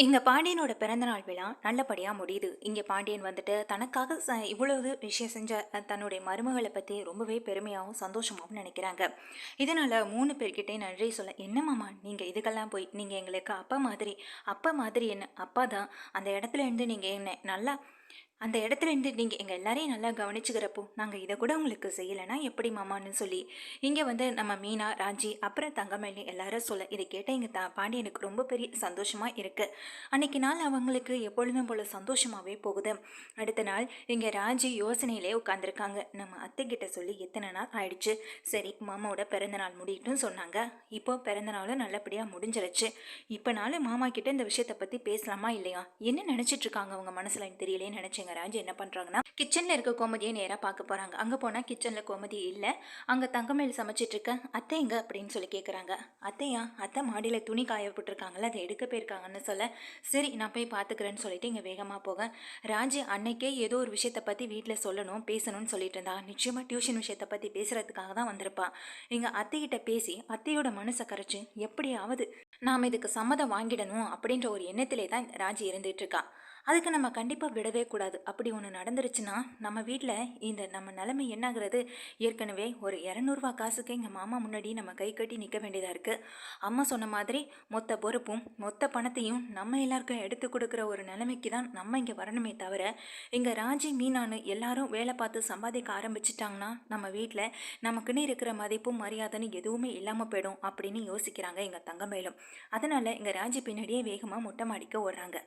எங்க பாண்டியனோட பிறந்தநாள் விழா நல்லபடியா முடியுது. இங்க பாண்டியன் வந்துட்டு தனக்காக இவ்வளவு விஷயம் செஞ்ச தன்னுடைய மருமகள பத்தி ரொம்பவே பெருமையாவும், சந்தோஷமாவும் நினைக்கிறாங்க. இதனால 3 பேர்கிட்டயும் நன்றி சொல்ல, "என்ன மாமா நீங்க இதுக்கெல்லாம் போய் நீங்க எங்களுக்கு அப்பா மாதிரி, அப்பா மாதிரி என்ன அப்பா தான். அந்த இடத்துல இருந்து நீங்க என்ன நல்லா அந்த இடத்துல இருந்து நீங்க எங்க எல்லாரையும் நல்லா கவனிச்சுக்கிறப்போ, நாங்க இத கூட உங்களுக்கு செய்யலன்னா எப்படி மாமான்னு?" சொல்லி, இங்க வந்து நம்ம மீனா, ராஜி, அப்புறம் தங்கமயிலு எல்லாரும் சொல்ல, இத கேட்ட எங்க பாண்டியனுக்கு ரொம்ப பெரிய சந்தோஷமா இருக்கு. அன்னைக்கு நாள் அவங்களுக்கு எப்பொழுதும் போல சந்தோஷமாவே போகுது. அடுத்த நாள் இங்க ராஜி யோசனையிலே உட்காந்துருக்காங்க. நம்ம அத்தைக்கிட்ட சொல்லி எத்தனை நாள் ஆயிடுச்சு. சரி மாமாவோட பிறந்த நாள் முடியட்டும் சொன்னாங்க. இப்போ பிறந்த நாளும் நல்லபடியா முடிஞ்சிருச்சு. இப்பனாலும் மாமா கிட்ட இந்த விஷயத்த பத்தி பேசலாமா இல்லையா? என்ன நினைச்சிட்டு இருக்காங்க அவங்க மனசுலன்னு தெரியலையே நினைச்சேங்க. ராஜி என்ன பண்றாங்கன்னா, கிச்சன்ல இருக்க கோமதியை நேரா பார்க்க போறாங்க. அங்க போனா கிச்சன்ல கோமதி இல்ல. அங்க தங்கமேல் சமைச்சிட்டு இருக்க. அத்தை எங்க அப்படின்னு சொல்லி கேக்குறாங்க. அத்தையா? அத்தை மாடியில துணி காய போட்டிருக்காங்கல்ல, அதை எடுக்க போயிருக்காங்கன்னு சொல்ல, சரி நான் போய் பார்த்துக்கிறேன்னு சொல்லிட்டு இங்கே வேகமாக போக, ராஜி அன்னைக்கே ஏதோ ஒரு விஷயத்தை பற்றி வீட்டில் சொல்லணும் பேசணும்னு சொல்லிட்டு இருந்தா. நிச்சயமாக டியூஷன் விஷயத்தை பற்றி பேசுகிறதுக்காக தான் வந்திருப்பா. இங்கே அத்தைகிட்ட பேசி அத்தையோட மனசை கரைச்சி எப்படியாவது நாம் இதுக்கு சம்மதம் வாங்கிடணும் அப்படின்ற ஒரு எண்ணத்திலே தான் ராஜி இருந்துட்டு இருக்கா. அதுக்கு நம்ம கண்டிப்பாக விடவே கூடாது. அப்படி ஒன்று நடந்துருச்சுன்னா நம்ம வீட்டில் இந்த நம்ம நிலைமை என்னாகிறது? ஏற்கனவே ஒரு 200 காசுக்கு எங்கள் மாமா முன்னாடி நம்ம கை கட்டி நிற்க வேண்டியதாக இருக்குது. அம்மா சொன்ன மாதிரி மொத்த பொறுப்பும் மொத்த பணத்தையும் நம்ம எல்லாருக்கும் எடுத்து கொடுக்குற ஒரு நிலைமைக்கு தான் நம்ம இங்கே வரணுமே தவிர, இங்கே ராஜி மீனான்னு எல்லாரும் வேலை பார்த்து சம்பாதிக்க ஆரம்பிச்சிட்டாங்கன்னா நம்ம வீட்டில் நமக்குன்னு இருக்கிற மதிப்பும் மரியாதைன்னு எதுவுமே இல்லாமல் போயிடும் அப்படின்னு யோசிக்கிறாங்க எங்கள் தங்கமேலும். அதனால் இங்கே ராஜி பின்னாடியே வேகமாக மொட்டை மாடிக்க ஓடுறாங்க.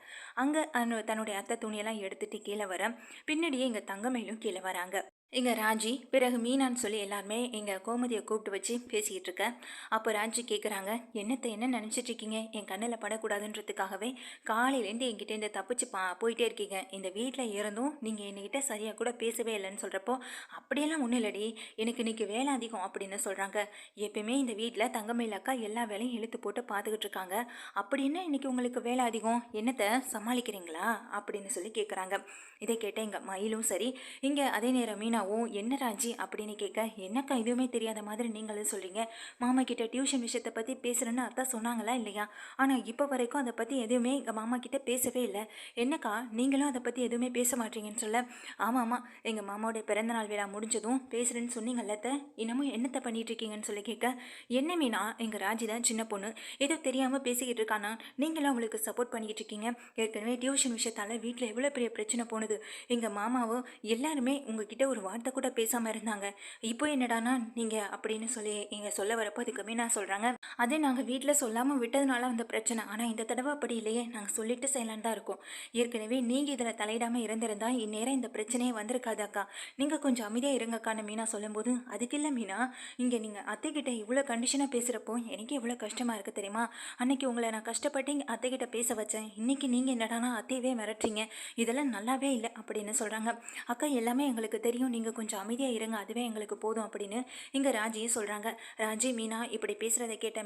அங்கே தன்னுடைய அத்தை துணியெல்லாம் எடுத்துட்டு கீழே வர, பின்னாடியே எங்கள் தங்கமேலும் கீழே வராங்க. எங்க ராஜி பிறகு மீனான்னு சொல்லி எல்லாருமே எங்கள் கோமதியை கூப்பிட்டு வச்சு பேசிக்கிட்டு இருக்கேன். அப்போ ராஜி கேட்குறாங்க, என்னத்தை என்ன நினச்சிட்டு இருக்கீங்க? என் கண்ணில் படக்கூடாதுன்றதுக்காகவே காலையிலேருந்து என்கிட்ட தப்பிச்சு போயிட்டே இருக்கீங்க. இந்த வீட்டில் இருந்தும் நீங்கள் என்கிட்ட சரியாக கூட பேசவே இல்லைன்னு சொல்கிறப்போ, அப்படியெல்லாம் ஒன்றும் இல்லடி, எனக்கு இன்னைக்கு வேலை அதிகம் அப்படின்னு சொல்கிறாங்க. எப்பயுமே இந்த வீட்டில் தங்கமயில் அக்கா எல்லா வேலையும் இழுத்து போட்டு பார்த்துக்கிட்டு இருக்காங்க. அப்படி என்ன இன்னைக்கு உங்களுக்கு வேலை அதிகம்? என்னத்தை சமாளிக்கிறீங்களா அப்படின்னு சொல்லி கேட்குறாங்க. இதை கேட்ட எங்கள் மயிலும் சரி, இங்கே அதே நேரம் மீனாவும் என்ன ராஜி அப்படின்னு கேட்க, என்னக்கா எதுவுமே தெரியாத மாதிரி நீங்களும் சொல்கிறீங்க? மாமா கிட்ட டியூஷன் விஷயத்தை பற்றி பேசுகிறேன்னு அத்தா சொன்னாங்களா இல்லையா? ஆனால் இப்போ வரைக்கும் அதை பற்றி எதுவுமே எங்கள் மாமா கிட்ட பேசவே இல்லை. என்னக்கா நீங்களும் அதை பற்றி எதுவுமே பேச மாட்டீங்கன்னு சொல்ல, ஆமாம்மா எங்கள் மாமாவோடைய பிறந்தநாள் விழா முடிஞ்சதும் பேசுகிறேன்னு சொன்னீங்கல்ல அத்தை, இன்னமும் என்னத்தை பண்ணிட்டு இருக்கீங்கன்னு சொல்லி கேட்க, என்ன மீனா எங்கள் ராஜி தான் சின்ன பொண்ணு, ஏதோ தெரியாமல் பேசிக்கிட்டு இருக்கானா, நீங்களும் அவளுக்கு சப்போர்ட் பண்ணிக்கிட்டு இருக்கீங்க. ஏற்கனவே டியூஷன் விஷயத்தால் வீட்டில் எவ்வளோ பெரிய பிரச்சனை போனது. எங்கள் மாமாவும் எல்லாருமே உங்ககிட்ட ஒரு வார்த்தை கூட பேசாமல் இருந்தாங்க. இப்போ என்னடானா நீங்கள் அப்படின்னு சொல்லி இங்கே சொல்ல வரப்போ அதுக்கு மீனா சொல்கிறாங்க, அதே நாங்கள் வீட்டில் சொல்லாமல் விட்டதுனால வந்த பிரச்சனை. ஆனால் இந்த தடவை அப்படி இல்லையே, நாங்கள் சொல்லிட்டு செய்யலான்னு தான் இருக்கோம். ஏற்கனவே நீங்கள் இதில் தலையிடாமல் இருந்திருந்தா இந்நேரம் இந்த பிரச்சனையே வந்திருக்காது அக்கா. நீங்கள் கொஞ்சம் அமைதியாக இருங்கக்கான்னு மீனா சொல்லும்போது, அதுக்கு இல்லை மீனா, இங்கே நீங்கள் அத்தைக்கிட்ட இவ்வளோ கண்டிஷனாக பேசுகிறப்போ எனக்கு எவ்வளோ கஷ்டமாக இருக்குது தெரியுமா? அன்னைக்கு உங்களை நான் கஷ்டப்பட்டு இங்கே அத்தைக்கிட்ட பேச வச்சேன். இன்னைக்கு நீங்கள் என்னடானா அத்தையவே மிரட்டுறீங்க. இதெல்லாம் நல்லாவே இல்லை அப்படின்னு சொல்கிறாங்க. அக்கா எல்லாமே எங்களுக்கு தெரியும், நீங்கள் கொஞ்சம் அமைதியாக இருங்க, அதுவே எங்களுக்கு போதும் அப்படின்னு இங்கே ராஜியே சொல்கிறாங்க. ராஜி மீனா இப்படி பேசுகிறத கேட்ட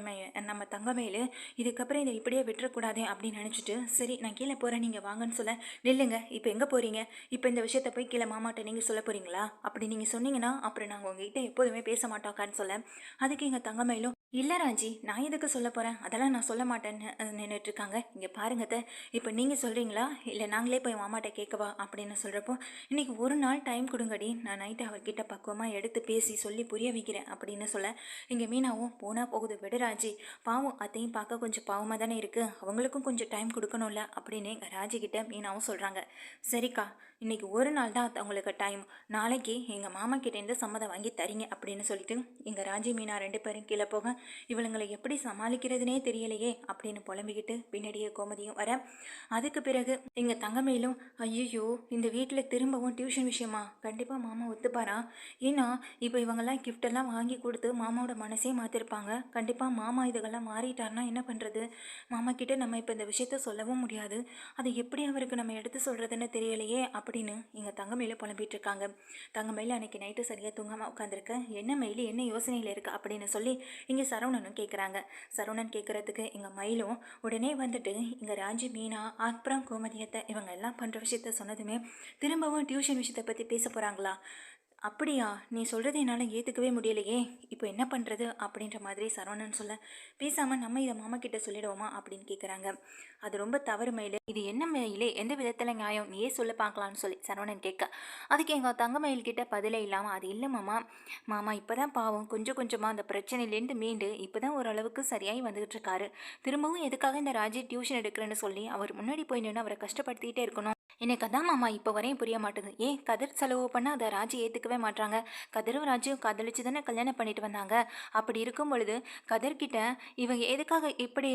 நம்ம தங்கமேலு, இதுக்கப்புறம் இதை இப்படியே விட்டுறக்கூடாதே அப்படின்னு நினச்சிட்டு, சரி நான் கீழே போகிறேன் நீங்கள் வாங்கன்னு சொல்ல, நில்லுங்க இப்போ எங்கே போகிறீங்க? இப்போ இந்த விஷயத்த போய் கீழே மாமாட்ட நீங்கள் சொல்ல போகிறீங்களா? அப்படி நீங்கள் சொன்னீங்கன்னா அப்புறம் நாங்கள் உங்ககிட்ட எப்போதுமே பேச மாட்டோக்கான்னு சொல்ல, அதுக்கு எங்கள் தங்கமேலும், இல்லை ராஜி நான் எதுக்கு சொல்ல போகிறேன், அதெல்லாம் நான் சொல்ல மாட்டேன்னு நின்றுட்டுருக்காங்க. இங்கே பாருங்கத்த, இப்போ நீங்கள் சொல்கிறீங்களா இல்லை நாங்களே போய் மாமாட்ட கேட்கவா அப்படின்னு சொல்கிறப்போ, இன்றைக்கி ஒரு நாள் டைம் கொடுங்கடி, நான் நைட்டு அவர்கிட்ட பக்குவமாக எடுத்து பேசி சொல்லி புரிய வைக்கிறேன் அப்படின்னு சொல்ல, இங்கே மீனாவும் போனால் போகுது விடு ராஜி, பாவம் அத்தையும் பார்க்க கொஞ்சம் பாவமாக தானே இருக்குது, அவங்களுக்கும் கொஞ்சம் டைம் கொடுக்கணும்ல அப்படின்னு ராஜிக்கிட்ட மீனாவும் சொல்கிறாங்க. சரிக்கா இன்றைக்கி ஒரு நாள் தான் உங்களுக்கு டைம், நாளைக்கு எங்கள் மாமா கிட்டேருந்து சம்மதம் வாங்கி தரீங்க அப்படின்னு சொல்லிட்டு எங்கள் ராஜி மீனா 2 பேரும் கீழே போக, இவளுங்களை எப்படி சமாளிக்கிறதுனே தெரியலையே அப்படின்னு புலம்பிக்கிட்டு பின்னாடியே கோமதியும் வர, அதுக்கு பிறகு எங்கள் தங்கமேலும், ஐயோ இந்த வீட்டில் திரும்பவும் டியூஷன் விஷயமா கண்டிப்பாக மாமா ஒத்துப்பாரா? ஏன்னா இப்போ இவங்கெல்லாம் கிஃப்டெல்லாம் வாங்கி கொடுத்து மாமாவோட மனசே மாற்றிருப்பாங்க. கண்டிப்பாக மாமா இதெல்லாம் மாறிட்டார்னா என்ன பண்ணுறது? மாமா கிட்டே நம்ம இப்போ இந்த விஷயத்த சொல்லவும் முடியாது. அதை எப்படி அவருக்கு நம்ம எடுத்து சொல்கிறதுன்னு தெரியலையே அப்படின்னு எங்கள் தங்கமேல புலம்பிட்டு இருக்காங்க. தங்கமேல அன்னைக்கு நைட்டு சரியாக தூங்காமல் உட்காந்துருக்க, என்ன மயிலு என்ன யோசனையில் இருக்குது அப்படின்னு சொல்லி இங்கே சரவணனும் கேட்குறாங்க. சரவணன் கேட்குறதுக்கு எங்கள் மயிலும் உடனே வந்துட்டு இங்கே ராஜி மீனா அப்புறம் கோமதியத்தை இவங்க எல்லாம் பண்ணுற விஷயத்த சொன்னதுமே திரும்பவும் டியூஷன் விஷயத்தை பற்றி பேச போகிறாங்களா? அப்படியா? நீ சொல்கிறது என்னால் ஏற்றுக்கவே முடியலையே. இப்போ என்ன பண்ணுறது அப்படின்ற மாதிரி சரவணன் சொல்ல, பேசாமல் நம்ம இதை மாமா கிட்ட சொல்லிடுவோமா அப்படின்னு கேட்குறாங்க. அது ரொம்ப தவறு மயிலு. இது என்ன மயிலே, எந்த விதத்தில் நியாயம், நீயே சொல்ல பார்க்கலான்னு சொல்லி சரவணன் கேட்க, அதுக்கு எங்கள் தங்க மயில் கிட்ட பதிலே இல்லாமல், அது இல்லை மாமா, மாமா இப்போ தான் பாவம் கொஞ்சம் கொஞ்சமாக அந்த பிரச்சனையிலேருந்து மீண்டு இப்போ தான் ஓரளவுக்கு சரியாகி வந்துகிட்டு இருக்காரு. திரும்பவும் எதுக்காக இந்த ராஜி டியூஷன் எடுக்கிறேன்னு சொல்லி அவர் முன்னாடி போய் நின்று அவரை கஷ்டப்படுத்திக்கிட்டே இருக்கணும். எனக்கு அதான் மாமா இப்போ வரையும் புரிய மாட்டேங்குது. ஏன் கதிர் செலவு பண்ணால் அதை ராஜி ஏற்றுக்கவே மாட்டாங்க. கதிரும் ராஜியும் காதலிச்சு தானே கல்யாணம் பண்ணிட்டு வந்தாங்க. அப்படி இருக்கும் பொழுது கதிர்கிட்ட இவங்க எதுக்காக இப்படி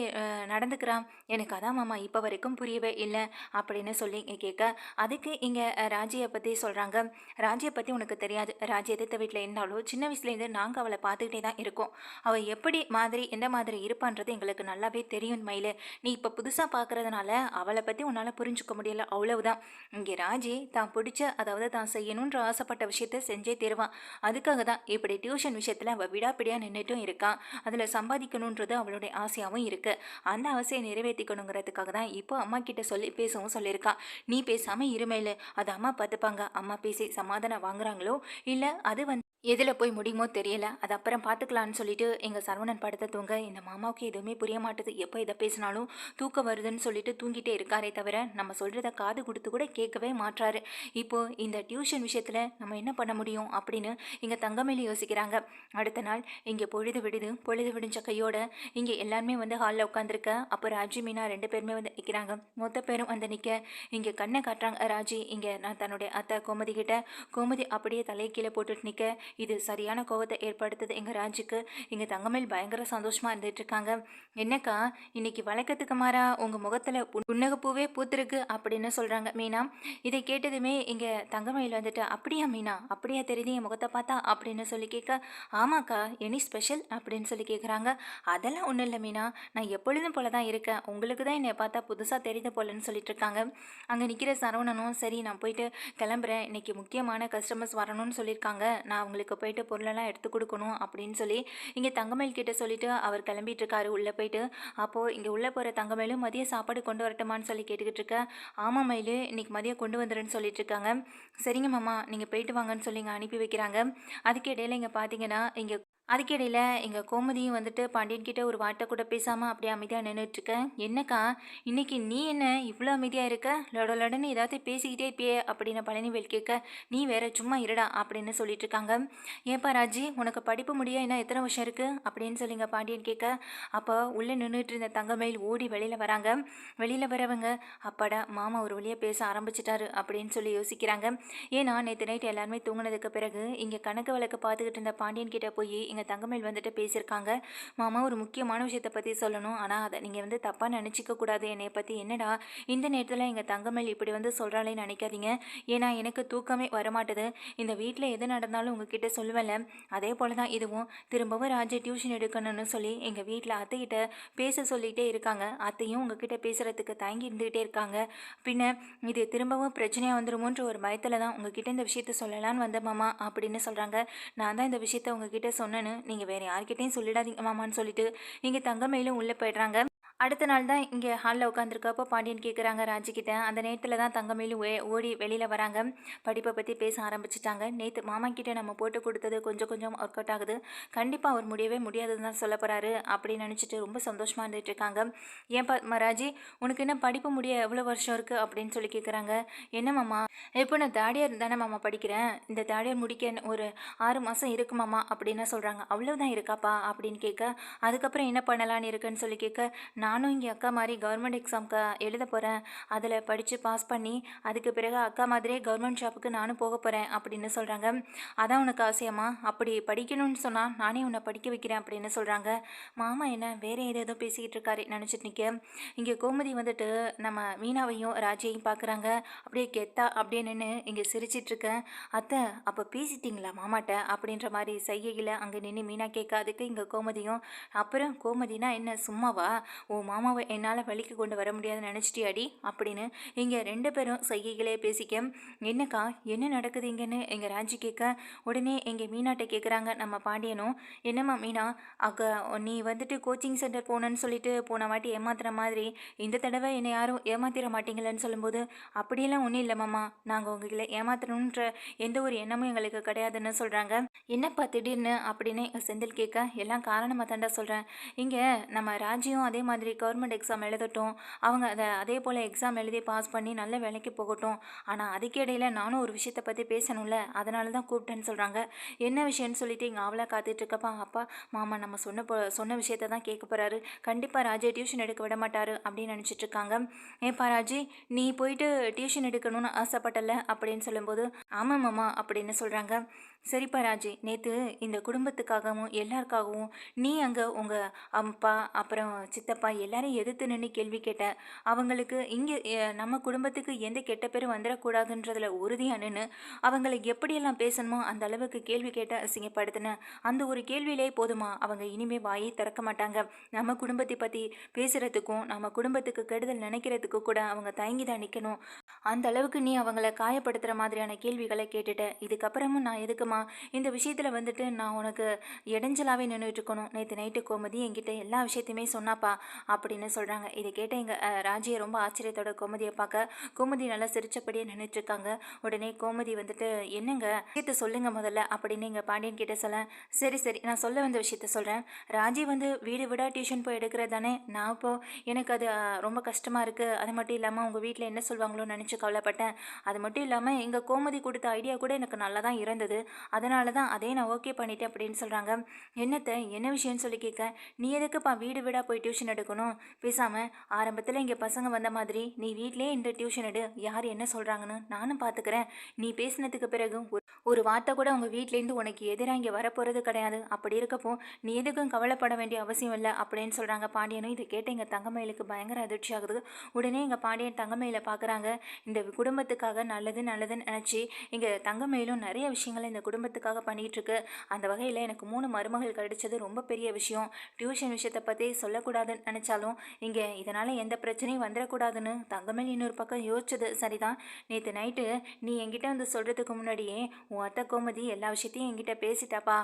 நடந்துக்கிறான், எனக்கு அதான் மாமா இப்போ வரைக்கும் புரியவே இல்லை அப்படின்னு சொல்லி கேட்க, அதுக்கு இங்கே ராஜியை பற்றி சொல்கிறாங்க. ராஜியை பற்றி உனக்கு தெரியாது. ராஜி எதிர்த்த வீட்டில் இருந்தாலும் சின்ன வயசுலேருந்து நாங்கள் அவளை பார்த்துக்கிட்டே தான் இருக்கோம். அவள் எப்படி மாதிரி எந்த மாதிரி இருப்பான்றது எங்களுக்கு நல்லாவே தெரியும் மயிலு. நீ இப்போ புதுசாக பார்க்குறதுனால அவளை பற்றி உன்னால் புரிஞ்சுக்க முடியல, அவ்வளவுதான். இங்கே ராஜி தான் பிடிச்ச, அதாவது தான் செய்யணுன்ற ஆசைப்பட்ட விஷயத்த செஞ்சே தருவான். அதுக்காக தான் இப்படி டியூஷன் விஷயத்தில் அவள் விடாப்பிடியாக நின்றுட்டும் இருக்கான். அதில் சம்பாதிக்கணுன்றது அவளுடைய ஆசையாகவும் இருக்குது. அந்த ஆசையை நிறைவேற்றிக்கணுங்கிறதுக்காக தான் இப்போ அம்மா கிட்ட சொல்லி பேசவும் சொல்லியிருக்கா. நீ பேசாமல் இருமையில் அது அம்மா பார்த்துப்பாங்க. அம்மா பேசி சமாதானம் வாங்குறாங்களோ இல்லை அது எதில் போய் முடியுமோ தெரியல, அது அப்புறம் பார்த்துக்கலான்னு சொல்லிட்டு எங்கள் சரவணன் படுத்த தூங்க இந்த மாமாவுக்கு எதுவுமே புரிய மாட்டுது. எப்போ இதை பேசினாலும் தூக்கம் வருதுன்னு சொல்லிட்டு தூங்கிட்டே இருக்காரே தவிர நம்ம சொல்கிறத காது கொடுத்து கூட கேட்கவே மாட்டாரு. இப்போது இந்த டியூஷன் விஷயத்தில் நம்ம என்ன பண்ண முடியும் அப்படின்னு இங்கே தங்கமேலி யோசிக்கிறாங்க. அடுத்த நாள் இங்கே பொழுது விடுது. பொழுது விடிஞ்ச கையோட இங்கே எல்லாருமே ஹாலில் உட்காந்துருக்க. அப்போ ராஜி மீனா 2 பேருமே நிற்கிறாங்க. மொத்த பேரும் நிற்க இங்கே கண்ணை காட்டுறாங்க. ராஜி இங்கே நான் தன்னுடைய அத்தை கோமதி கிட்ட, கோமதி அப்படியே தலையை கீழே போட்டுட்டு நிற்க, இது சரியான கோவத்தை ஏற்படுத்துது எங்கள் ராஜுக்கு. எங்கள் தங்கமேல் பயங்கர சந்தோஷமாக இருந்துட்டு இருக்காங்க. என்னக்கா இன்னைக்கு வழக்கத்துக்கு மாறா உங்கள் முகத்தில் புன்னகப்பூவே பூத்துருக்கு அப்படின்னு சொல்கிறாங்க மீனா. இதை கேட்டதுமே இங்கே தங்கமேல் அப்படியா மீனா, அப்படியா தெரியுது என் முகத்தை பார்த்தா அப்படின்னு சொல்லி கேட்க, ஆமாக்கா எனி ஸ்பெஷல் அப்படின்னு சொல்லி கேட்குறாங்க. அதெல்லாம் ஒன்றும் இல்லை மீனா, நான் எப்பொழுதும் போல தான் இருக்கேன், உங்களுக்கு தான் என்னை பார்த்தா புதுசாக தெரியுது போலன்னு சொல்லிட்டு இருக்காங்க. அங்கே நிற்கிற சரவணனும் சரி நான் போயிட்டு கிளம்புறேன், இன்னைக்கு முக்கியமான கஸ்டமர்ஸ் வரணும்னு சொல்லியிருக்காங்க, நான் அவங்களுக்கு போயிட்டு பொருளெல்லாம் எடுத்து கொடுக்கணும் அப்படின்னு சொல்லி இங்கே தங்கமேல் கிட்ட சொல்லிட்டு அவர் கிளம்பிட்டு இருக்காரு உள்ளே போயிட்டு. அப்போது இங்கே உள்ளே போகிற தங்கமேலும் மதிய சாப்பாடு கொண்டு வரட்டுமான்னு சொல்லி கேட்டுக்கிட்டு இருக்க, ஆமாம் மயிலு இன்னைக்கு மதியம் கொண்டு வந்துடுன்னு சொல்லிட்டு இருக்காங்க. சரிங்க மாமா நீங்கள் போயிட்டு வாங்கன்னு சொல்லி இங்கே அனுப்பி வைக்கிறாங்க. அதுக்கு இடையில இங்கே பார்த்தீங்கன்னா இங்கே அதுக்கிடையில் எங்கள் கோமதியும் பாண்டியன் கிட்ட ஒரு வார்த்தை கூட பேசாமல் அப்படியே அமைதியாக நின்றுட்டுருக்கேன். என்னக்கா இன்னைக்கு நீ என்ன இவ்வளோ அமைதியாக இருக்க, லொடன்னு ஏதாவது பேசிக்கிட்டே இருப்பியே அப்படின்னு பழனிவேல் கேட்க, நீ வேற சும்மா இருடா அப்படின்னு சொல்லிட்டு இருக்காங்க. ஏப்பா ராஜி உனக்கு படிப்பு முடிய இன்னும் எத்தனை வருஷம் இருக்குது அப்படின்னு சொல்லிங்க பாண்டியன் கேட்க, அப்போ உள்ளே நின்றுட்டு இருந்த தங்கமயில் ஓடி வெளியில் வராங்க. வெளியில் வரவங்க அப்பாடா மாமா ஒரு வழியாக பேச ஆரம்பிச்சிட்டாரு அப்படின்னு சொல்லி யோசிக்கிறாங்க. ஏன்னா நேற்று நைட்டு எல்லாருமே தூங்கினதுக்கு பிறகு இங்கே கணக்கு வழக்கு பார்த்துக்கிட்டு இருந்த பாண்டியன் கிட்ட போய் எங்கள் தங்கமேல் பேசியிருக்காங்க. மாமா ஒரு முக்கியமான விஷயத்தை பற்றி சொல்லணும், ஆனால் அதை நீங்கள் தப்பாக நினச்சிக்க கூடாது என்னை பற்றி. என்னடா இந்த நேரத்தில் எங்கள் தங்கமேல் இப்படி சொல்கிறாளே நினைக்காதீங்க, ஏன்னா எனக்கு தூக்கமே வரமாட்டுது. இந்த வீட்டில் எது நடந்தாலும் உங்ககிட்ட சொல்லுவேன்ல, அதே போல் தான் இதுவும். திரும்பவும் ராஜை டியூஷன் எடுக்கணும்னு சொல்லி எங்கள் வீட்டில் அத்தைக்கிட்ட பேச சொல்லிகிட்டே இருக்காங்க. அத்தையும் உங்ககிட்ட பேசுகிறதுக்கு தயங்கி இருந்துகிட்டே இருக்காங்க. பின்ன இது திரும்பவும் பிரச்சனையாக வந்துருமோன்ற ஒரு பயத்தில் தான் உங்ககிட்ட இந்த விஷயத்த சொல்லலான்னு வந்த மாமா அப்படின்னு சொல்கிறாங்க. நான் தான் இந்த விஷயத்த உங்ககிட்ட சொன்னேன்னு நீங்கள் வேறு யார்கிட்டையும் சொல்லிடாதீங்க மாமான்னு சொல்லிட்டு இங்கே தங்கமயிலும் உள்ளே போய்ட்றாங்க. அடுத்த நாள் தான் இங்கே ஹாலில் உட்காந்துருக்கப்போ பாண்டியன் கேட்குறாங்க ராஜிக்கிட்ட. அந்த நேரத்தில் தான் தங்கமயிலும் ஓடி வெளியில் வராங்க. படிப்பை பற்றி பேச ஆரம்பிச்சிட்டாங்க. நேற்று மாமா கிட்டே நம்ம போட்டு கொடுத்தது கொஞ்சம் கொஞ்சம் ஒர்க் அவுட் ஆகுது, கண்டிப்பாக அவர் முடியவே முடியாதுன்னு தான் சொல்ல போகிறாரு அப்படின்னு நினச்சிட்டு ரொம்ப சந்தோஷமாக இருந்துட்டு இருக்காங்க. ஏன்பா ராஜி உனக்கு என்ன படிப்பு முடிய எவ்வளோ வருஷம் இருக்குது அப்படின்னு சொல்லி கேட்குறாங்க. என்ன மாமா இப்போ நான் தேர்ட் இயர் தானே மாமா படிக்கிறேன், இந்த தேர்ட் இயர் முடிக்க ஒரு 6 மாதம் இருக்கு மாமா அப்படின்னு சொல்கிறாங்க. அவ்வளோதான் இருக்காப்பா அப்படின்னு கேட்க, அதுக்கப்புறம் என்ன பண்ணலான்னு இருக்குன்னு சொல்லி கேட்க, நானும் இங்கே அக்கா மாதிரி கவர்மெண்ட் எக்ஸாம்க்கு எழுத போகிறேன், அதில் படித்து பாஸ் பண்ணி அதுக்கு பிறகு அக்கா மாதிரியே கவர்மெண்ட் ஜாப்புக்கு நானும் போக போகிறேன் அப்படின்னு சொல்கிறாங்க. அதான் உனக்கு ஆசையம்மா, அப்படி படிக்கணும்னு சொன்னால் நானே உன்னை படிக்க வைக்கிறேன் அப்படின்னு சொல்கிறாங்க. மாமா என்ன வேறு ஏதேதோ பேசிக்கிட்டு இருக்காரு நினச்சிட்டு நிற்க, இங்கே கோமதி நம்ம மீனாவையும் ராஜையும் பார்க்குறாங்க. அப்படியே கெத்தா அப்படியே நின்று இங்கே சிரிச்சிட்ருக்கேன். அத்தை அப்போ பேசிட்டிங்களா மாமாட்ட அப்படின்ற மாதிரி செய்கையில் அங்கே நின்று மீனா கேட்க, அதுக்கு இங்கே கோமதியும், அப்புறம் கோமதினா என்ன சும்மாவா, உன் மாமாவை என்னால் வழிக்கு கொண்டு வர முடியாதுன்னு நினச்சிட்டியாடி அப்படின்னு இங்கே 2 பேரும் சைகைகளே பேசிக்க, என்னக்கா என்ன நடக்குது இங்கன்னு எங்கள் ராஜி கேட்க, உடனே எங்கள் மீனாட்ட கேட்குறாங்க நம்ம பாண்டியனும், என்னம்மா மீனா அக்கா, நீ வந்துட்டு கோச்சிங் சென்டர் போனேன்னு சொல்லிட்டு போன வாட்டி ஏமாத்துற மாதிரி இந்த தடவை என்னை யாரும் ஏமாத்திர மாட்டீங்களேன்னு சொல்லும்போது, அப்படியெல்லாம் ஒன்றும் இல்லை மாமா, நாங்கள் உங்களை ஏமாத்தணுன்ற எந்த ஒரு எண்ணமும் எங்களுக்கு கிடையாதுன்னு சொல்கிறாங்க. என்னப்பா திடீர்னு அப்படின்னு செந்தில் கேட்க, எல்லாம் காரணமாக தாண்டா சொல்கிறேன். இங்கே நம்ம ராஜியும் அதே மாதிரி கவர்மெண்ட் எக்ஸாம் எழுதட்டும், அவங்க அதே போல் எக்ஸாம் எழுதி பாஸ் பண்ணி நல்ல வேலைக்கு போகட்டும். ஆனால் அதுக்கு இடையில நானும் ஒரு விஷயத்தை பற்றி பேசணும்ல, அதனால தான் கூப்பிட்டேன்னு சொல்கிறாங்க. என்ன விஷயம்னு சொல்லிட்டு இங்கே அவளை காத்துட்ருக்கப்பா, அப்பா மாமா நம்ம சொன்ன விஷயத்த தான் கேட்க போகிறாரு, கண்டிப்பாக ராஜை டியூஷன் எடுக்க விட மாட்டார் அப்படின்னு நினச்சிட்டு இருக்காங்க. ஏப்பா ராஜி, நீ போயிட்டு டியூஷன் எடுக்கணும்னு ஆசைப்பட்டல அப்படின்னு சொல்லும்போது, ஆமாம் மாமா அப்படின்னு சொல்கிறாங்க. சரிப்பா ராஜி, நேற்று இந்த குடும்பத்துக்காகவும் எல்லாருக்காகவும் நீ அங்கே உங்கள் அப்பா அப்புறம் சித்தப்பா எல்லாரையும் எதிர்த்து நின்று கேள்வி கேட்ட, அவங்களுக்கு இங்கே நம்ம குடும்பத்துக்கு எந்த கெட்ட பேரும் வந்துடக்கூடாதுன்றதில் உறுதியாக நின்று அவங்களை எப்படியெல்லாம் பேசணுமோ அந்த அளவுக்கு கேள்வி கேட்ட அசிங்கப்படுத்தின அந்த ஒரு கேள்வியிலே போதுமா அவங்க இனிமே வாயை திறக்க மாட்டாங்க. நம்ம குடும்பத்தை பற்றி பேசுகிறதுக்கும் நம்ம குடும்பத்துக்கு கெடுதல் நினைக்கிறதுக்கு கூட அவங்க தயங்கி தான் நிற்கணும். அந்த அளவுக்கு நீ அவங்கள காயப்படுத்துகிற மாதிரியான கேள்விகளை கேட்டுட்ட. இதுக்கப்புறமும் நான் எதுக்குமா இந்த விஷயத்தில் வந்துட்டு நான் உனக்கு இடைஞ்சலாகவே நின்றுட்டு இருக்கணும். நேற்று நைட்டு கோமதி என்கிட்ட எல்லா விஷயத்தையுமே சொன்னாப்பா அப்படின்னு சொல்கிறாங்க. இதை கேட்ட எங்கள் ராஜியை ரொம்ப ஆச்சரியத்தோட கோமதியை பார்க்க, கோமதி நல்லா சிரிச்சபடியே நின்றுட்டுருக்காங்க. உடனே கோமதி வந்துட்டு, என்னங்க விஷயத்த சொல்லுங்க முதல்ல அப்படின்னு எங்கள் பாண்டியன் கிட்ட சொல்ல, சரி சரி நான் சொல்ல வந்த விஷயத்த சொல்கிறேன். ராஜி வந்து வீடு விடா டியூஷன் போய் எடுக்கிறது தானே, நான் இப்போது எனக்கு அது ரொம்ப கஷ்டமாக இருக்குது. அது மட்டும் இல்லாமல் உங்கள் வீட்டில் என்ன சொல்வாங்களோ நினச்சி கவலைப்பட்டேன். அது மட்டும் இல்லாமல் எங்கள் கோமதி கொடுத்த ஐடியா கூட எனக்கு நல்லா தான் இருந்தது, அதனால தான் அதே நான் ஓகே பண்ணிட்டேன் அப்படின்னு சொல்கிறாங்க. என்ன விஷயம்னு சொல்லி கேட்க, நீ எதுக்குப்பா வீடு வீடாக போய் டியூஷன் எடுக்கணும், பேசாமல் ஆரம்பத்தில் இங்கே பசங்க வந்த மாதிரி நீ வீட்டிலே இந்த டியூஷன் எடு, யார் என்ன சொல்கிறாங்கன்னு நானும் பார்த்துக்கிறேன். நீ பேசினதுக்கு பிறகு ஒரு வார்த்தை கூட உங்கள் வீட்டிலேருந்து உனக்கு எதிராக இங்கே வரப்போகிறது கிடையாது. அப்படி இருக்கப்போ நீ எதுக்கும் கவலைப்பட வேண்டிய அவசியம் இல்லை அப்படின்னு சொல்கிறாங்க பாண்டியனும். இதை கேட்டு எங்கள் தங்கமயிலுக்கு பயங்கர அதிர்ச்சி ஆகுது. உடனே எங்கள் பாண்டியன் தங்கமயிலை பார்க்குறாங்க. இந்த குடும்பத்துக்காக நல்லதுன்னு நினச்சி இங்கே தங்கமயிலும் நிறைய விஷயங்களை இந்த குடும்பத்துக்காக பண்ணிகிட்ருக்கு. அந்த வகையில் எனக்கு 3 மருமகள் கிடைச்சது ரொம்ப பெரிய விஷயம். டியூஷன் விஷயத்தை பற்றி சொல்லக்கூடாதுன்னு நினச்சாலும் இங்கே இதனால் எந்த பிரச்சனையும் வந்துடக்கூடாதுன்னு தங்கமயில் இன்னொரு பக்கம் யோசிச்சது சரிதான். நேற்று நைட்டு நீ என்கிட்ட வந்து சொல்கிறதுக்கு முன்னாடியே உன் அத்தை கோமதி எல்லா விஷயத்தையும் என்கிட்ட பேசிட்டாப்பா.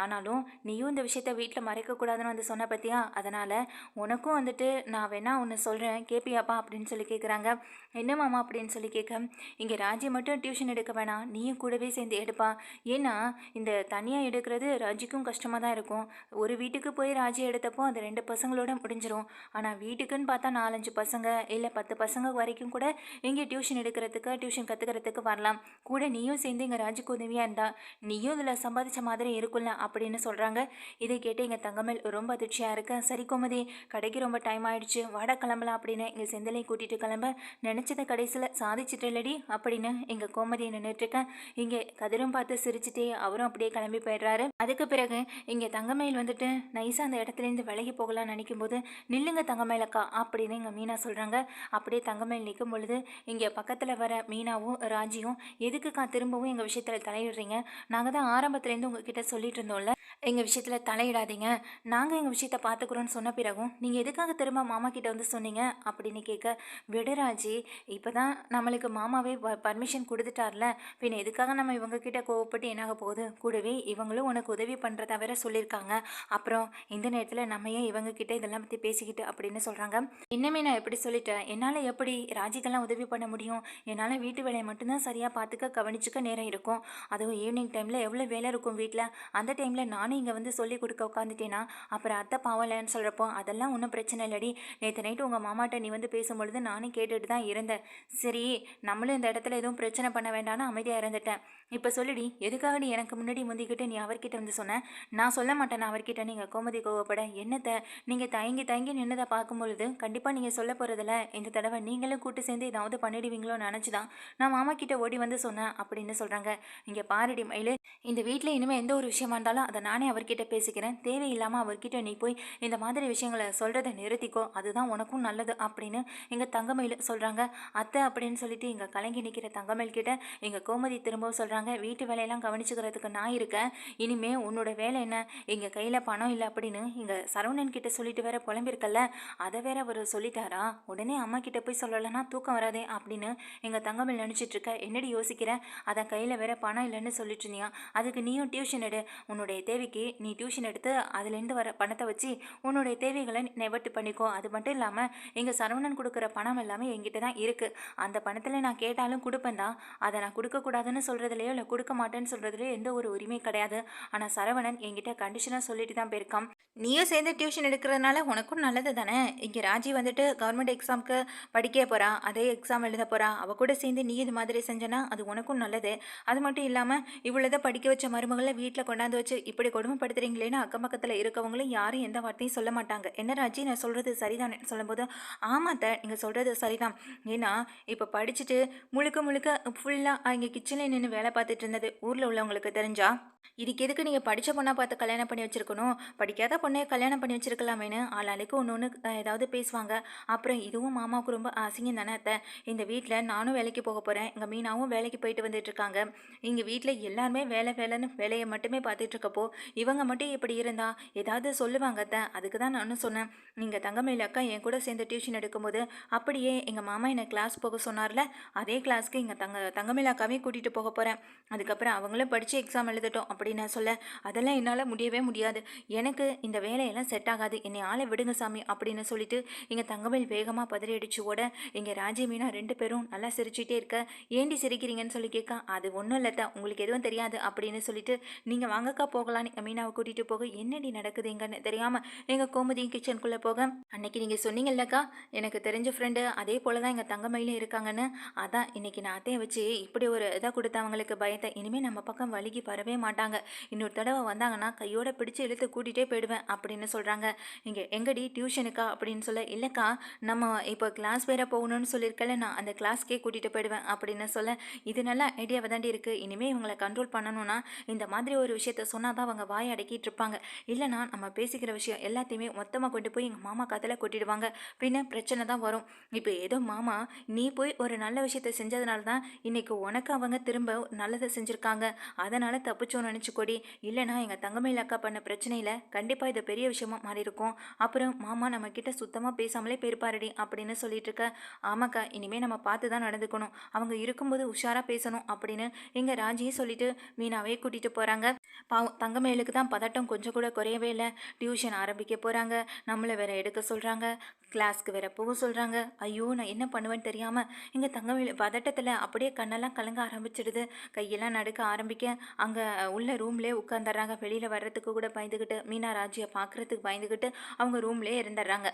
ஆனாலும் நீயும் இந்த விஷயத்த வீட்டில் மறைக்கக்கூடாதுன்னு வந்து சொன்ன பற்றியா, அதனால் உனக்கும் வந்துட்டு நான் வேணா ஒன்று சொல்கிறேன் கேட்பியாப்பா அப்படின்னு சொல்லி கேட்குறாங்க. என்ன மாமா அப்படின்னு சொல்லி கேட்க, இங்கே ராஜி மட்டும் டியூஷன் எடுக்க வேணாம், நீயும் கூடவே சேர்ந்து எடுப்பா. ஏன்னா இந்த தனியாக எடுக்கிறது ராஜிக்கும் கஷ்டமாக தான் இருக்கும். ஒரு வீட்டுக்கு போய் ராஜி எடுத்தப்போ அது 2 பசங்களோட முடிஞ்சிடும். ஆனால் வீட்டுக்குன்னு பார்த்தா 4-5 பசங்க இல்லை 10 பசங்க வரைக்கும் கூட இங்கே டியூஷன் எடுக்கிறதுக்கு டியூஷன் கற்றுக்கிறதுக்கு வரலாம். கூட நீயும் சேர்ந்து இங்கே ராஜிக்கு உதவியாக இருந்தா நீயும் இதில் சம்பாதிச்ச மாதிரி இருக்குல்ல அப்படின்னு சொல்கிறாங்க. இதை கேட்டு எங்கள் தங்கமேல் ரொம்ப அதிர்ச்சியாக இருக்க, சரி கோமதி கடைக்கு ரொம்ப டைம் ஆயிடுச்சு, வாடா கிளம்பலாம் அப்படின்னு எங்கள் செந்திலை கூட்டிகிட்டு கிளம்ப, நினச்சதை கடைசியில் சாதிச்சிட்டலடி அப்படின்னு எங்கள் கோமதியை நின்றுட்டுருக்கேன். இங்கே கதிரும் பார்த்து சிரிச்சுட்டே அவரும் அப்படியே கிளம்பி போயிடுறாரு. அதுக்கு பிறகு இங்கே தங்கமயில் வந்துட்டு நைஸாக அந்த இடத்துலேருந்து விலகி போகலான்னு நினைக்கும் போது, நில்லுங்க தங்கமயிலக்கா அப்படின்னு எங்கள் மீனா சொல்கிறாங்க. அப்படியே தங்கமயில் நிற்கும் பொழுது இங்கே பக்கத்தில் வர மீனாவும் ராஜியும், எதுக்குக்கா திரும்பவும் எங்கள் விஷயத்தில் தலையிடுறீங்க, நாங்கள் தான் ஆரம்பத்துலேருந்து உங்ககிட்ட சொல்லிட்டு இருந்தோம்ல எங்கள் விஷயத்தில் தலையிடாதீங்க, நாங்கள் எங்கள் விஷயத்த பார்த்துக்குறோன்னு சொன்ன பிறகும் நீங்கள் எதுக்காக திரும்ப மாமா கிட்ட வந்து சொன்னீங்க அப்படின்னு கேட்க, விடுராஜி இப்போ தான் நம்மளுக்கு மாமாவே பர்மிஷன் கொடுத்துட்டார்ல, பின் எதுக்காக நம்ம இவங்கக்கிட்ட கோவப்பட்டு என்னாக போகுது, கூடவே இவங்களும் உனக்கு உதவி பண்ணுறத வேற சொல்லியிருக்காங்க, அப்புறம் இந்த நேரத்தில் நம்ம ஏன் இவங்கக்கிட்ட இதெல்லாம் பற்றி பேசிக்கிட்டு அப்படின்னு சொல்கிறாங்க. இன்னுமே நான் எப்படி சொல்லிட்டேன், என்னால் எப்படி ராஜிக்கெல்லாம் உதவி பண்ண முடியும், என்னால் வீட்டு வேலையை மட்டும்தான் சரியாக பார்த்துக்க கவனிச்சுக்க நேரம் இருக்கும், அதுவும் ஈவினிங் டைமில் எவ்வளோ வேலை இருக்கும் வீட்டில், அந்த டைமில் நானும் இங்கே வந்து சொல்லி கொடுக்க உட்காந்துட்டேன்னா அப்புறம் அத்தை பாவம் இல்லைன்னு சொல்கிறப்போ அதெல்லாம் ஒன்றும் பிரச்சனை இல்லடி, நேற்று நைட்டு உங்கள் மாமாட்ட நீ வந்து பேசும்பொழுது நானும் கேட்டுட்டு தான் இருந்தேன், சரி நம்மளும் இந்த இடத்துல எதுவும் பிரச்சனை பண்ண வேண்டாம்னு அமைதியாக இருந்துட்டேன், இப்போ சொல்லிடி எதுக்காக நீ எனக்கு முன்னாடி முந்திக்கிட்டு நீ அவர்கிட்ட வந்து சொன்னேன், நான் சொல்ல மாட்டேன் அவர்கிட்ட, நீங்கள் கோமதி கோவப்பட என்னத்தை நீங்கள் தயங்கி நின்றுதை பார்க்கும்பொழுது கண்டிப்பாக நீங்கள் சொல்ல போகிறதில்ல, இந்த தடவை நீங்களும் கூட்டு சேர்ந்து ஏதாவது பண்ணிடுவீங்களோன்னு நினச்சி தான் நான் மாமா கிட்ட ஓடி வந்து சொன்னேன் அப்படின்னு சொல்கிறாங்க. இங்கே பாருடி மயிலு, இந்த வீட்டில் இனிமேல் எந்த ஒரு விஷயமா இருந்தாலும் அதை நானே அவர்கிட்ட பேசிக்கிறேன், தேவையில்லாமல் அவர்கிட்ட நீ போய் இந்த மாதிரி விஷயங்களை சொல்கிறத நிறுத்திக்கோ, அதுதான் உனக்கும் நல்லது அப்படின்னு எங்கள் தங்கமயில் சொல்கிறாங்க. அத்தை அப்படின்னு சொல்லிட்டு இங்கே கலங்கி நிற்கிற தங்கமயில் கிட்ட எங்கள் கோமதி திரும்பவும் சொல்கிறாங்க, வீட்டு வேலையெல்லாம் கவனிச்சுக்கிறதுக்கு நான் இருக்கேன், இனிமே உன்னோட வேலை என்ன, எங்கள் கையில் பணம் இல்லை அப்படின்னு இங்கே சரவணன் கிட்ட சொல்லிட்டு வேற புலம்பிருக்கல்ல, அதை வேற அவர் சொல்லிட்டாரா, உடனே அம்மா கிட்ட போய் சொல்லலைன்னா தூக்கம் வராதே அப்படின்னு எங்கள் தங்கமயில் நினச்சிட்டு இருக்க. என்னடி யோசிக்கிறேன், அதான் கையில் வேற பணம் இல்லைன்னு சொல்லிட்டு இருந்தியா, அதுக்கு நீயும் டியூஷன் எடு, உன்னுடைய தேவைக்கு நீ டியூஷன் எடுத்து அதுலேருந்து வர பணத்தை வச்சு உன்னுடைய தேவைகளை நிவர்த்தி பண்ணிக்கோ. அது மட்டும் இல்லாமல் எங்கள் சரவணன் கொடுக்குற பணம் எல்லாமே என்கிட்ட தான் இருக்குது, அந்த பணத்தில் நான் கேட்டாலும் கொடுப்பேன் தான், அதை நான் கொடுக்கக்கூடாதுன்னு சொல்கிறதுலையோ இல்லை கொடுக்க மாட்டேன்னு சொல்கிறதுலையோ எந்த ஒரு உரிமை கிடையாது. ஆனால் சரவணன் என்கிட்ட கண்டிஷனாக சொல்லிட்டு தான் போயிருக்கான், நீயும் சேர்ந்து டியூஷன் எடுக்கிறதுனால உனக்கும் நல்லது தானே. இங்கே ராஜி வந்துட்டு கவர்மெண்ட் எக்ஸாமுக்கு படிக்க போகிறா, அதே எக்ஸாம் எழுத போகிறா, அவள் கூட சேர்ந்து நீ இது மாதிரி செஞ்சனா அது உனக்கும் நல்லது. அது மட்டும் இல்லாமல் இவ்வளோதான் படிக்க வச்ச மருமகளை வீட்டில் கொண்டாந்து வச்சு இப்படி கொடுமைப்படுத்துறீங்களேன்னு அக்கம் பக்கத்தில் இருக்கவங்களும் யாரும் எந்த வார்த்தையும் சொல்ல மாட்டாங்க. என்ன ராஜி, நான் சொல்கிறது சரிதானே சொல்லும்போது, ஆமாத்த நீங்கள் சொல்கிறது சரிதான், ஏன்னா இப்போ படிச்சுட்டு முழுக்க முழுக்க ஃபுல்லாக இங்கே கிச்சனில் நின்று வேலை பார்த்துட்டு இருந்தது ஊரில் உள்ளவங்களுக்கு தெரிஞ்சா, இதுக்கு எதுக்கு நீங்கள் படித்த பொண்ணாக பார்த்து கல்யாணம் பண்ணி வச்சுருக்கணும், படிக்காத பொண்ணை கல்யாணம் பண்ணி வச்சுருக்கலாமேன்னு ஆளாளுக்கு ஒன்று ஒன்று ஏதாவது பேசுவாங்க. அப்புறம் இதுவும் மாமாவுக்கு ரொம்ப அசிங்கம் தானே அத்தை, இந்த வீட்டில் நானும் வேலைக்கு போக போகிறேன், எங்கள் மீனாவும் வேலைக்கு போயிட்டு வந்துட்டுருக்காங்க, இங்கே வீட்டில் எல்லாருமே வேலை வேலைன்னு வேலையை மட்டுமே பார்த்துட்ருக்கப்போ இவங்க மட்டும் இப்படி இருந்தா ஏதாவது சொல்லுவாங்க அத்தை, அதுக்கு தான் நானும் சொன்னேன், நீங்கள் தங்கமயில் அக்கா என் கூட சேர்ந்து டியூஷன் எடுக்கும்போது அப்படியே எங்கள் மாமா என்னை கிளாஸ் போக சொன்னார்ல, அதே கிளாஸ்க்கு எங்கள் தங்கமயில் அக்காவையும் கூட்டிகிட்டு போக போகிறேன், அதுக்கப்புறம் அவங்களும் படித்து எக்ஸாம் எழுதட்டும் அப்படின்னு சொல்ல, அதெல்லாம் என்னால் முடியவே முடியாது, எனக்கு இந்த வேலையெல்லாம் செட் ஆகாது, என்னை ஆளை விடுங்க சாமி அப்படின்னு சொல்லிட்டு எங்கள் தங்கமயில் வேகமாக பதறி அடிச்சு ஓட, எங்கள் ராஜி மீனா 2 பேரும் நல்லா சிரிச்சுட்டே இருக்க, ஏண்டி சிரிக்கிறீங்கன்னு சொல்லி கேட்க, அது ஒன்றும் இல்லைத்தா, உங்களுக்கு எதுவும் தெரியாது அப்படின்னு சொல்லிட்டு நீங்கள் வாங்கக்கா போகலான்னு எங்கள் மீனாவை கூட்டிகிட்டு போக, என்னடி நடக்குது எங்கன்னு தெரியாமல் எங்கள் கோமதியும் கிச்சனுக்குள்ளே போக, அன்னைக்கு நீங்கள் சொன்னீங்கல்லக்கா எனக்கு தெரிஞ்ச ஃப்ரெண்டு அதே போல் தான் எங்கள் தங்கமயிலும் இருக்காங்கன்னு, அதான் இன்னைக்கு நான் அத்தையை வச்சு இப்படி ஒரு இதாக கொடுத்த அவங்களுக்கு பயத்தை, இனிமேல் நம்ம பக்கம் வலிக்கு பரவே மாட்டாங்க, இன்னொரு தடவை வந்தாங்கன்னா கையோட பிடிச்சு இழுத்து கூட்டிகிட்டே போயிடுவேன் அப்படின்னு சொல்கிறாங்க. இங்கே எங்கடி டியூஷனுக்கா அப்படின்னு சொல்ல, இல்லைக்கா நம்ம இப்போ கிளாஸ் வேற போகணும்னு சொல்லியிருக்கல, நான் அந்த கிளாஸ்க்கே கூட்டிகிட்டு போயிடுவேன் அப்படின்னு சொல்ல, இது நல்லா ஐடியாவை தாண்டி இருக்குது, இனிமேல் இவங்களை கண்ட்ரோல் பண்ணணும்னா இந்த மாதிரி ஒரு விஷயத்த சொன்னால் தான் அவங்க வாயை அடக்கிட்டு இருப்பாங்க, இல்லைனா நம்ம பேசிக்கிற விஷயம் எல்லாத்தையுமே மொத்தமாக கொண்டு போய் எங்கள் மாமா கதையில் கொட்டிடுவாங்க, பின்ன பிரச்சனை தான் வரும். இப்போ ஏதோ மாமா நீ போய் ஒரு நல்ல விஷயத்த செஞ்சதுனால தான் இன்னைக்கு உனக்கு அவங்க திரும்ப நல்லதை செஞ்சுருக்காங்க, அதனால் தப்பிச்சோன்னு நினச்சிக்கொடி, இல்லைனா எங்கள் தங்கமயில் அக்கா பண்ண பிரச்சனையில் கண்டிப்பாக இது பெரிய விஷயமா மாறி இருக்கும், அப்புறம் மாமா நம்மக்கிட்ட சுத்தமாக பேசாமலே போயிருப்பாரடி அப்படின்னு சொல்லிட்டு இருக்க, ஆமாக்கா இனிமேல் நம்ம பார்த்து தான் நடந்துக்கணும், அவங்க இருக்கும்போது உஷாராக பேசணும் அப்படின்னு எங்கள் ராஜியும் சொல்லிட்டு மீனாவே கூட்டிகிட்டு போகிறாங்க. பாவம் தங்கமயிலுக்கு தான் பதட்டம் கொஞ்சம் கூட குறையவே இல்லை, டியூஷன் ஆரம்பிக்க போகிறாங்க, நம்மளை வேற எடுக்க சொல்கிறாங்க, கிளாஸ்க்கு வேற போக சொல்கிறாங்க, ஐயோ நான் என்ன பண்ணுவேன்னு தெரியாமல் எங்கள் தங்கமயில் பதட்டத்தில் அப்படியே கண்ணெல்லாம் கலங்க ஆரம்பிச்சிடுது, கையெல்லாம் நடுக்க ஆரம்பிக்க, அங்கே உள்ள ரூம்லேயே உட்காந்துடுறாங்க, வெளியில் வர்றதுக்கு கூட பயந்துக்கிட்டு, மீனா ராஜியை பார்க்குறதுக்கு பயந்துக்கிட்டு அவங்க ரூம்லேயே இருந்துடுறாங்க.